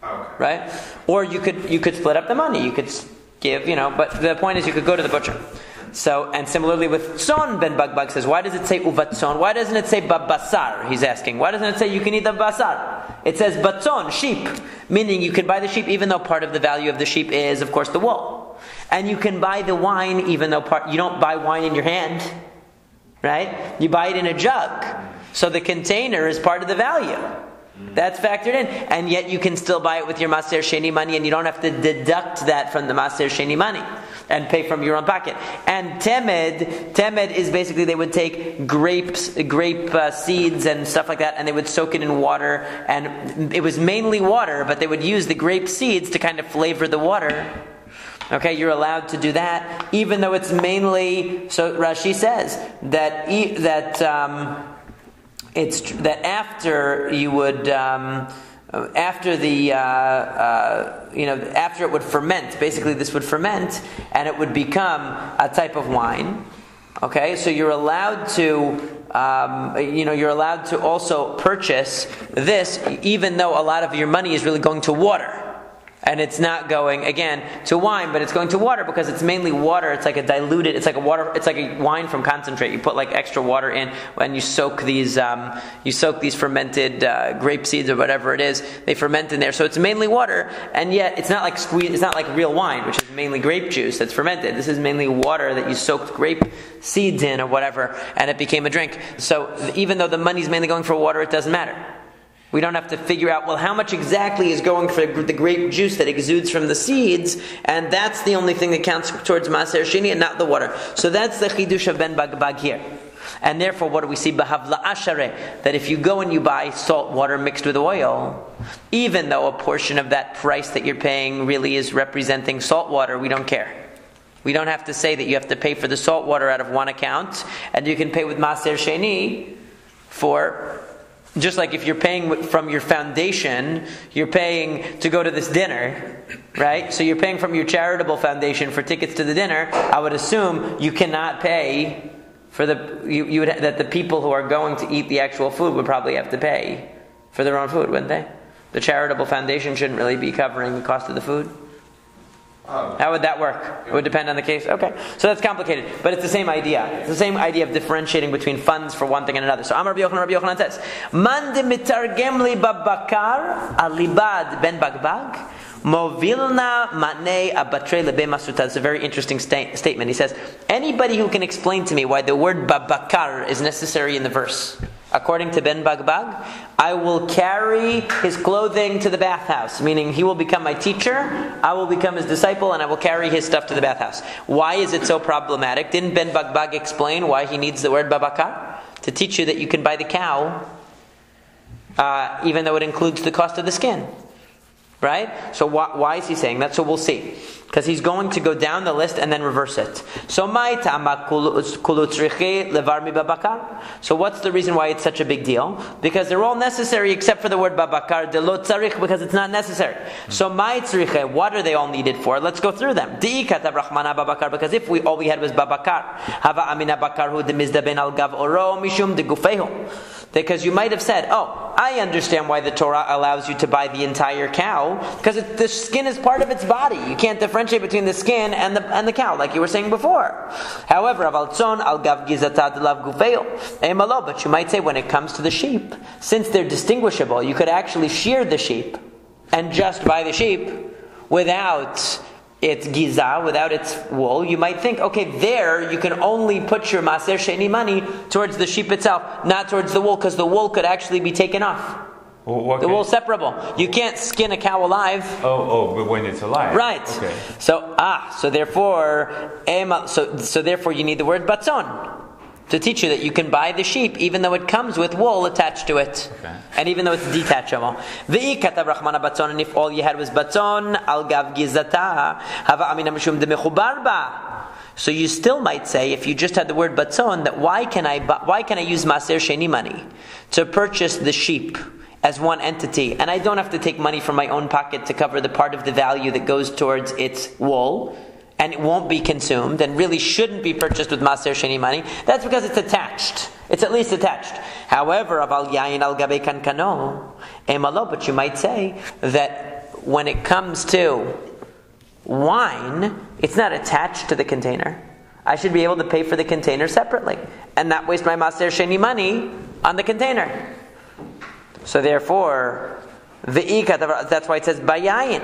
Okay. Right? Or you could split up the money. You could give, but the point is, you could go to the butcher. So, and similarly with tzon, Ben Bagbag says, why does it say uvatzon? Why doesn't it say babasar? He's asking. Why doesn't it say you can eat the basar? It says batzon, sheep. Meaning you can buy the sheep even though part of the value of the sheep is, of course, the wool. And you can buy the wine even though you don't buy wine in your hand. Right? You buy it in a jug. So the container is part of the value. That's factored in. And yet you can still buy it with your Maser Sheni money, and you don't have to deduct that from the Maser Sheni money and pay from your own pocket. And temed is basically, they would take grape seeds and stuff like that, and they would soak it in water, and it was mainly water, but they would use the grape seeds to kind of flavor the water. Okay, you're allowed to do that, even though it's mainly. So Rashi says that after you would. After it would ferment, basically this would ferment and it would become a type of wine. Okay, so you're allowed to, you're allowed to also purchase this, even though a lot of your money is really going to water. And it's not going, again, to wine, but it's going to water because it's mainly water. It's like a diluted, it's like a wine from concentrate. You put like extra water in when you soak these fermented grape seeds or whatever it is. They ferment in there. So it's mainly water, and yet it's not like real wine, which is mainly grape juice that's fermented. This is mainly water that you soaked grape seeds in or whatever, and it became a drink. So even though the money's mainly going for water, it doesn't matter. We don't have to figure out, well, how much exactly is going for the grape juice that exudes from the seeds, and that's the only thing that counts towards Maser Sheni and not the water. So that's the Chidush of Ben Bagbag here. And therefore, what do we see? B'havla ashare, that if you go and you buy salt water mixed with oil, even though a portion of that price that you're paying really is representing salt water, we don't care. We don't have to say that you have to pay for the salt water out of one account, and you can pay with Maser Sheni for... Just like if you're paying from your foundation, you're paying to go to this dinner, right? So you're paying from your charitable foundation for tickets to the dinner. I would assume you cannot pay for that the people who are going to eat the actual food would probably have to pay for their own food, wouldn't they? The charitable foundation shouldn't really be covering the cost of the food. How would that work? It would depend on the case. Okay, so that's complicated, but it's the same idea. It's the same idea of differentiating between funds for one thing and another. So Amar Rabbi Yochanan says, "Man de mitargem li babakar alibad ben bagbag movilna matnei abatre lebe masuta." It's a very interesting statement. He says, anybody who can explain to me why the word babakar is necessary in the verse. According to Ben Bagbag, I will carry his clothing to the bathhouse, meaning he will become my teacher, I will become his disciple, and I will carry his stuff to the bathhouse. Why is it so problematic? Didn't Ben Bagbag explain why he needs the word babakar? To teach you that you can buy the cow, even though it includes the cost of the skin. Right? So why is he saying that? So we'll see. Because he's going to go down the list and then reverse it. So what's the reason why it's such a big deal? Because they're all necessary except for the word babakar, de lo tzarich, because it's not necessary. So what are they all needed for? Let's go through them. Because if all we had was babakar, because you might have said, oh, I understand why the Torah allows you to buy the entire cow, because the skin is part of its body. You can't differentiate between the skin and the cow, like you were saying before. However, but you might say when it comes to the sheep, since they're distinguishable, you could actually shear the sheep and just buy the sheep without its giza, without its wool. You might think, okay, there you can only put your maser sheni money towards the sheep itself, not towards the wool, because the wool could actually be taken off. The wool's separable. You can't skin a cow alive. But when it's alive. Right. Okay. So therefore you need the word batzon to teach you that you can buy the sheep even though it comes with wool attached to it. Okay. And even though it's detachable. V'i katav rachmana batzon, and if all you had was batzon, al gav gizata, hava amina mishum de mechubar ba. So you still might say, if you just had the word batzon, that why can I use maser sheni money to purchase the sheep as one entity, and I don't have to take money from my own pocket to cover the part of the value that goes towards its wool, and it won't be consumed, and really shouldn't be purchased with maser sheni money. That's because it's attached. It's at least attached. However, aval yayin al gabe kankano emalo. But you might say that when it comes to wine, it's not attached to the container. I should be able to pay for the container separately, and not waste my maser sheni money on the container. So therefore, that's why it says bayayin.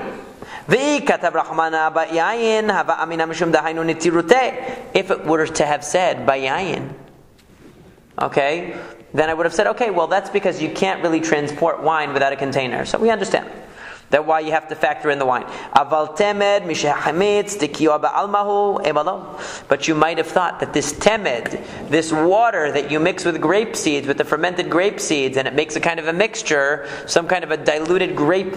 If it were to have said bayayin, okay, then I would have said, okay, well that's because you can't really transport wine without a container. So we understand that why you have to factor in the wine. But you might have thought that this temed, this water that you mix with grape seeds, with the fermented grape seeds, and it makes a kind of a mixture, some kind of a diluted grape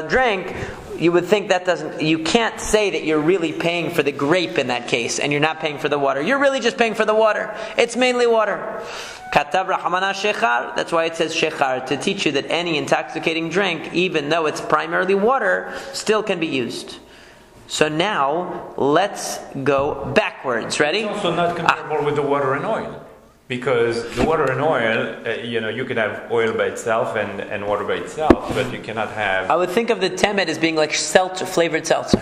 drink, you would think you can't say that you're really paying for the grape in that case, and you're not paying for the water. You're really just paying for the water. It's mainly water. Katav Rahamana Shechar, that's why it says Shechar, to teach you that any intoxicating drink, even though it's primarily water, still can be used. So now, let's go backwards. Ready? It's also not comparable with the water and oil. Because the water and oil, you can have oil by itself and water by itself, but you cannot have... I would think of the temed as being like seltzer, flavored seltzer.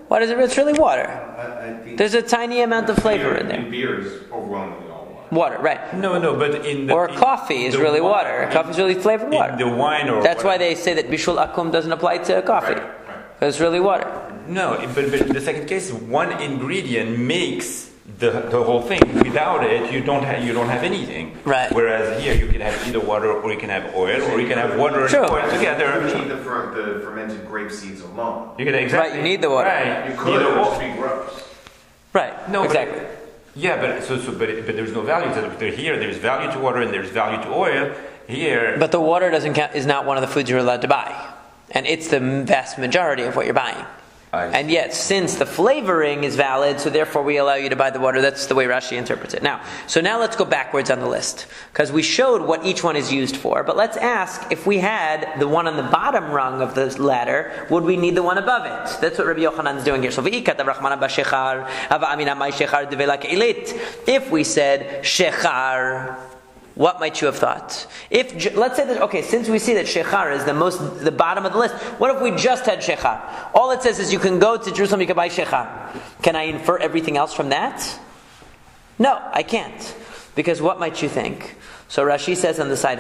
What is it? It's really water. I think There's a tiny amount of flavor in there. beer is overwhelmingly all water. Water, right. No, but in the... Coffee is really water. Coffee is really flavored water. In the wine or... That's why they say that bishul akum doesn't apply to coffee. Right. Because it's really water. No, but in the second case, one ingredient makes the whole thing. Without it, you don't have anything. Right. Whereas here, you can have either water, or you can have oil, or you can have water and oil together. You need the fermented grape seeds alone. You can exactly. Right, you need the water. Right. You could, it would just be gross. Right. No, exactly. Yeah, but there's no value to it. Here, there's value to water and there's value to oil. Here, But the water doesn't count, is not one of the foods you're allowed to buy, and it's the vast majority of what you're buying. And yet, since the flavoring is valid, so therefore we allow you to buy the water. That's the way Rashi interprets it. Now let's go backwards on the list, because we showed what each one is used for. But let's ask, if we had the one on the bottom rung of the ladder, would we need the one above it? That's what Rabbi Yochanan is doing here. So if we said shechar, what might you have thought? If let's say that, okay, since we see that shechar is the bottom of the list, what if we just had shechar? All it says is you can go to Jerusalem, you can buy shechar. Can I infer everything else from that? No, I can't. Because what might you think? So Rashi says on the side,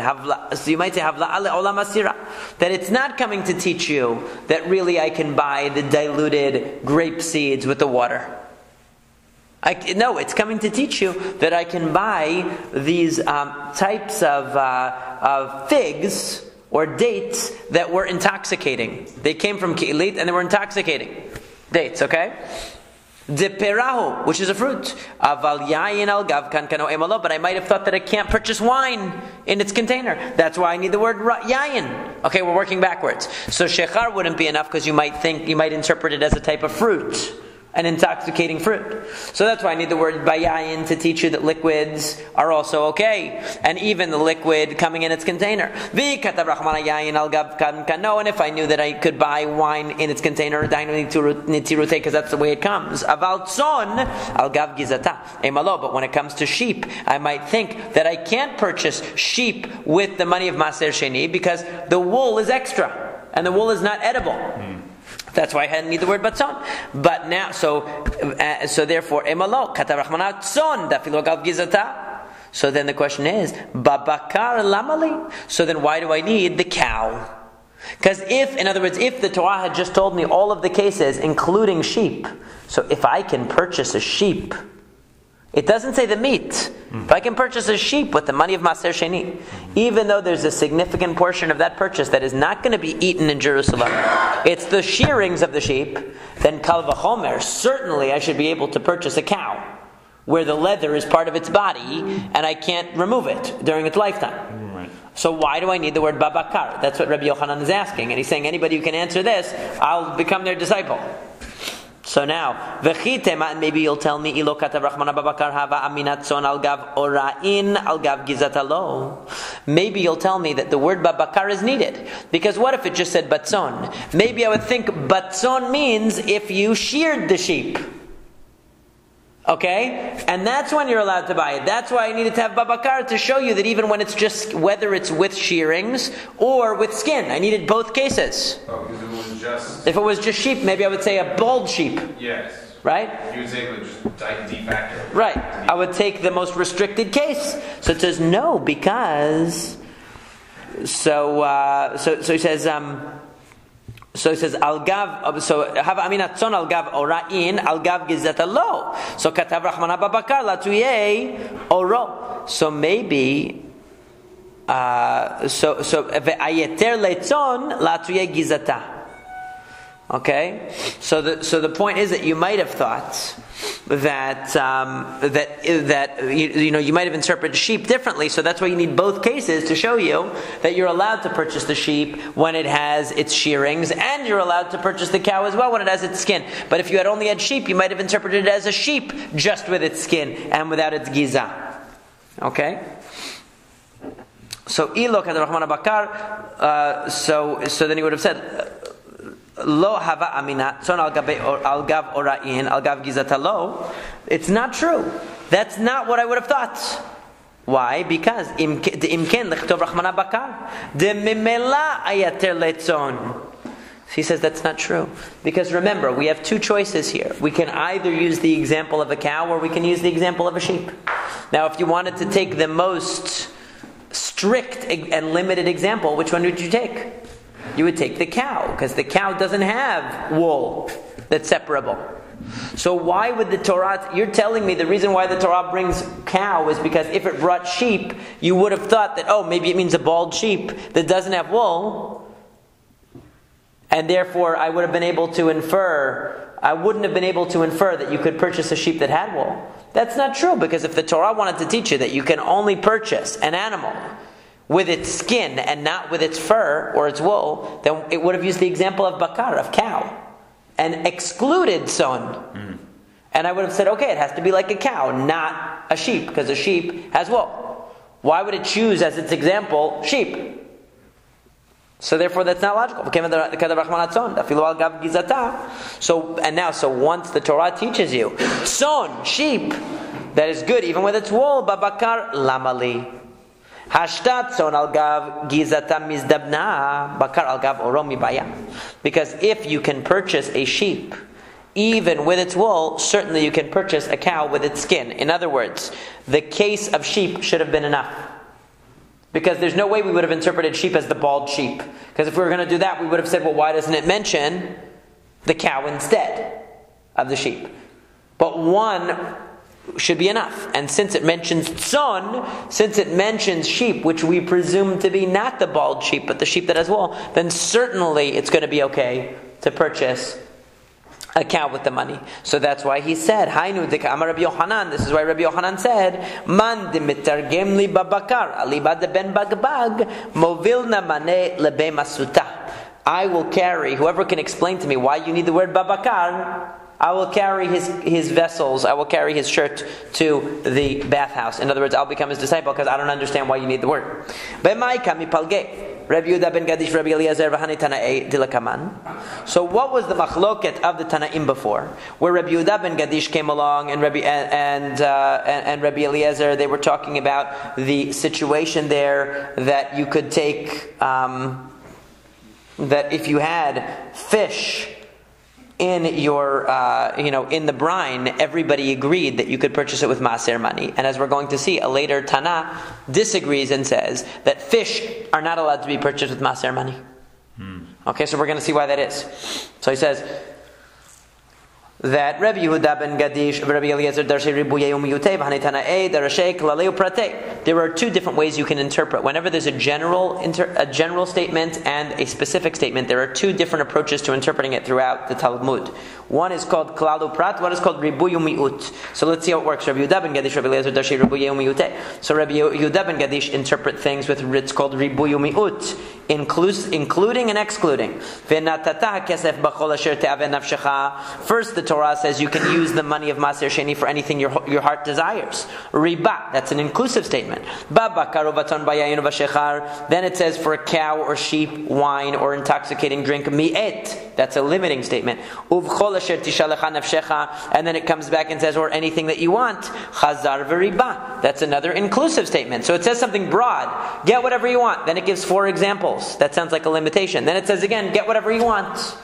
so you might say, that it's not coming to teach you that really I can buy the diluted grape seeds with the water. No, it's coming to teach you that I can buy these types of figs or dates that were intoxicating. They came from Ki'ilit and they were intoxicating. Dates, okay? De perahu, which is a fruit. Aval yayin al gav kan kano emalo, but I might have thought that I can't purchase wine in its container. That's why I need the word yayin. Okay, we're working backwards. So shechar wouldn't be enough because you might interpret it as a type of fruit. An intoxicating fruit. So that's why I need the word bayayin to teach you that liquids are also okay. And even the liquid coming in its container. And if I knew that I could buy wine in its container, because that's the way it comes. But when it comes to sheep, I might think that I can't purchase sheep with the money of Maser Sheni because the wool is extra. And the wool is not edible. That's why I hadn't need the word batzon. But now, so therefore, emalo katav rachmana tzon dafilo gav gizata. So then the question is, babakar lamali. So then why do I need the cow? Because in other words, if the Torah had just told me all of the cases, including sheep, so if I can purchase a sheep, it doesn't say the meat. If I can purchase a sheep with the money of Maser Sheni, even though there's a significant portion of that purchase that is not going to be eaten in Jerusalem, it's the shearings of the sheep, then Kal Vachomer, certainly I should be able to purchase a cow, where the leather is part of its body, and I can't remove it during its lifetime. Right. So why do I need the word Babakar? That's what Rabbi Yochanan is asking, and he's saying anybody who can answer this, I'll become their disciple. So now, maybe you'll tell me, ilo katav rachmana babakar hava aminat son al gav orain al gav gizatalo. Maybe you'll tell me that the word babakar is needed. Because what if it just said batzon? Maybe I would think batzon means if you sheared the sheep. Okay? And that's when you're allowed to buy it. That's why I needed to have babakar to show you that even when it's just, whether it's with shearings or with skin, I needed both cases. Oh, because it was just... If it was just sheep, maybe I would say a bald sheep. Yes. Right? You would say it was just de facto. Right. I would take the most restricted case. So it says no, because... So he says... So he says al gav. So have aminat son al gav orain al gav gizata lo. So katav rachmana babakar latuye oro. So maybe. So ve'ayeter leitzon latuye gizata. Okay. So the point is that you might have thought that you might have interpreted sheep differently. So that's why you need both cases to show you that you're allowed to purchase the sheep when it has its shearings, and you're allowed to purchase the cow as well when it has its skin. But if you had only had sheep, you might have interpreted it as a sheep just with its skin and without its giza. Okay. So ilo kad rahman bakar. So then he would have said. Lo hava aminat son al gav orain al gav gizata lo. It's not true. That's not what I would have thought. Why? Because imken lechtov rachmana bakar de mimela ayater letzon. He says that's not true. Because remember, we have two choices here. We can either use the example of a cow or we can use the example of a sheep. Now, if you wanted to take the most strict and limited example, which one would you take? You would take the cow, because the cow doesn't have wool that's separable. So why would the Torah... You're telling me the reason why the Torah brings cow is because if it brought sheep, you would have thought that, maybe it means a bald sheep that doesn't have wool, and therefore I wouldn't have been able to infer that you could purchase a sheep that had wool. That's not true, because if the Torah wanted to teach you that you can only purchase an animal with its skin and not with its fur or its wool, then it would have used the example of bakar, of cow, and excluded son. And I would have said, okay, it has to be like a cow, not a sheep, because a sheep has wool. Why would it choose as its example sheep? So therefore that's not logical. So once the Torah teaches you, son, sheep, that is good even with its wool, babakar lamali. Hashtatzon al gav gizata mizdabna bakar al gav oromi baya. Because if you can purchase a sheep even with its wool, certainly you can purchase a cow with its skin. In other words, the case of sheep should have been enough. Because there's no way we would have interpreted sheep as the bald sheep. Because if we were going to do that, we would have said, well, why doesn't it mention the cow instead of the sheep? But one should be enough. And since it mentions tzon, since it mentions sheep, which we presume to be not the bald sheep, but the sheep that has wool, then certainly it's going to be okay to purchase a cow with the money. So that's why he said, Hainu deka amar Rabbi Yochanan. This is why Rabbi Yochanan said, Man dimitargem li babakar, alibad ben bagbag, movilna mane lebe masuta. I will carry, whoever can explain to me why you need the word babakar, I will carry his vessels, I will carry his shirt to the bathhouse. In other words, I'll become his disciple because I don't understand why you need the word. So what was the machloket of the Tanaim before? Where Rabbi Yehuda ben Gadish came along and Rabbi Eliezer, they were talking about the situation there that you could take, that if you had fish in your, in the brine, everybody agreed that you could purchase it with maaser money. And as we're going to see, a later Tana disagrees and says that fish are not allowed to be purchased with maaser money. Okay, so we're going to see why that is. So he says that Rabbi Yehuda ben Gadish, Rabbi Eliezer, Darshei Ribuyei Umiyutei, V'hanei Darshei Klaleu Pratei. There are two different ways you can interpret. Whenever there's a general statement and a specific statement, there are two different approaches to interpreting it throughout the Talmud. One is called Klalu Prat, one is called Ribuyu Mi'ut. So let's see how it works. Rabbi Yehuda ben Gadish, Rabbi Eliezer, Darshei Ribuyei Umiyutei. So Rabbi Yehuda ben Gadish interpret things with, it's called Ribuyu Mi'ut, including and excluding. First, the Torah says you can use the money of Maser Sheni for anything your heart desires. Riba, that's an inclusive statement. Then it says for a cow or sheep, wine or intoxicating drink, mi'et, that's a limiting statement. And then it comes back and says, or anything that you want, chazar v'riba, that's another inclusive statement. So it says something broad, get whatever you want. Then it gives 4 examples. That sounds like a limitation. Then it says again, get whatever you want.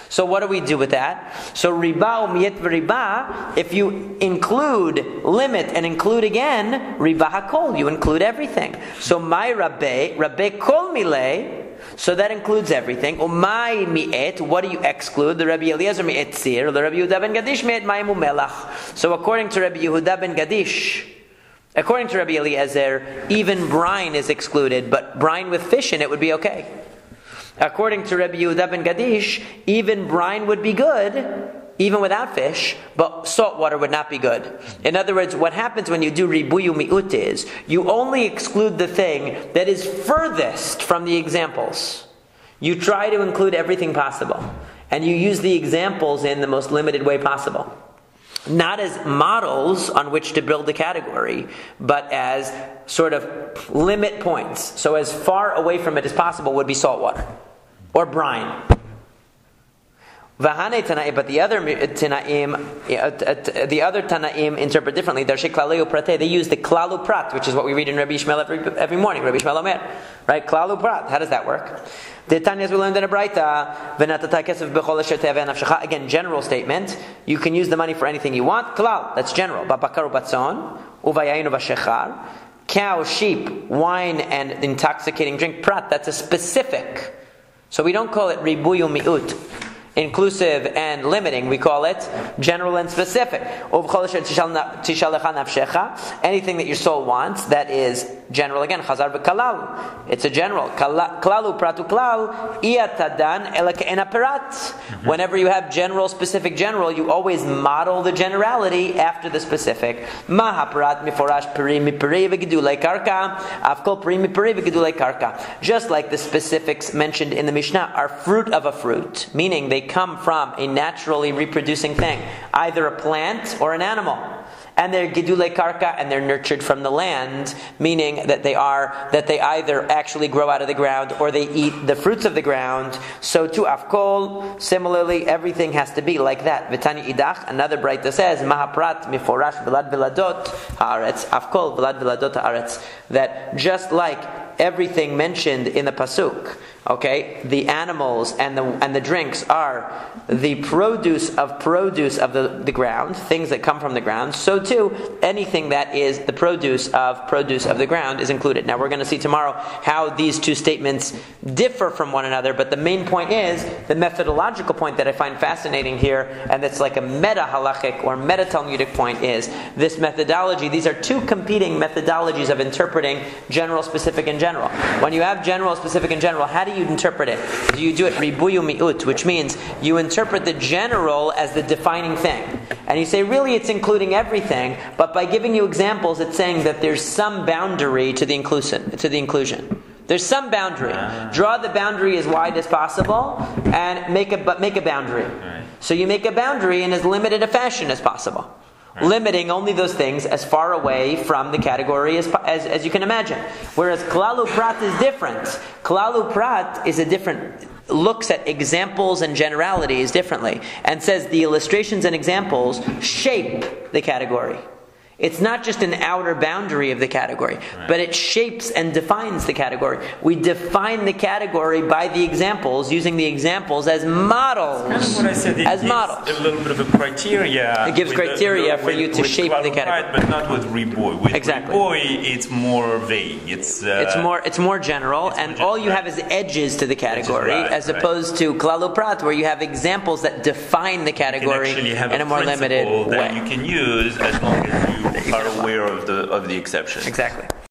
So what do we do with that? So riba umiyet v'riba, if you include, limit, and include again, riba hakol, you include everything. So my rabbe kol milei, so that includes everything. Umay mi'et, what do you exclude? The Rabbi Eliezer mi'et sir, the Rabbi Yehuda ben Gadish mi'et mayim umelach. So according to Rabbi Yehuda ben Gadish, according to Rabbi Eliezer, even brine is excluded, but brine with fish in it would be okay. According to Rabbi Yehuda ben Gadish, even brine would be good, even without fish, but salt water would not be good. In other words, what happens when you do ribuyu mi'ut is, you only exclude the thing that is furthest from the examples. You try to include everything possible, and you use the examples in the most limited way possible. Not as models on which to build a category, but as sort of limit points. So as far away from it as possible would be salt water or brine. But the other Tanaim interpret differently. They use the klalu prat, which is what we read in Rabbi Yishmael every morning. Rabbi Yishmael Omer, right? Klalu prat. How does that work? The Tanyas we learned in a Braita. Again, general statement. You can use the money for anything you want. Klal, that's general. Cow, sheep, wine, and intoxicating drink. Prat, that's a specific. So we don't call it ribuyu mi'ut, inclusive and limiting. We call it general and specific. Anything that your soul wants, that is general again. Chazar v'kalal. It's a general. Klalu pratu klal iyatadan ela perat. Whenever you have general, specific, general, you always model the generality after the specific. Mahaprat miforash peri miperi v'gidulei karka. Avkol peri miperi v'gidulei karka. Just like the specifics mentioned in the Mishnah are fruit of a fruit, meaning they come from a naturally reproducing thing, either a plant or an animal. and they're gidule karka, and they're nurtured from the land, meaning that they either actually grow out of the ground or they eat the fruits of the ground. So to afkol, similarly, everything has to be like that. V'tani idach, another Braita says, mahaprat miforash v'lad v'ladot haaretz, afkol v'lad v'ladot haaretz, that just like everything mentioned in the pasuk, okay, the animals and the drinks are the produce of the ground, things that come from the ground. So too, anything that is the produce of the ground is included. Now we're going to see tomorrow how these two statements differ from one another, but the main point is, the methodological point that I find fascinating here, and that's like a meta halachic or meta talmudic point, is this methodology. These are two competing methodologies of interpreting general, specific, and general. When you have general, specific, and general, how do you interpret it? Do you do it ribuyu mi'ut, which means you interpret the general as the defining thing, and you say really it's including everything, but by giving you examples, it's saying that there's some boundary to the inclusion. There's some boundary. Draw the boundary as wide as possible, and make a boundary. So you make a boundary in as limited a fashion as possible. Limiting only those things as far away from the category as you can imagine. Whereas Klalu Prat is different. Klalu Prat is looks at examples and generalities differently, and says the illustrations and examples shape the category. It's not just an outer boundary of the category, but it shapes and defines the category. We define the category by the examples, using the examples as models. That's what I said. It gives a little bit of a criteria. It gives criteria for you to shape the category, but not with riboy. With exactly. riboy, it's more vague. It's more general, and all you have is edges to the category, as opposed to Klalu Prat, where you have examples that define the category in a more limited way. That you can use as long as you are aware of the exception. Exactly.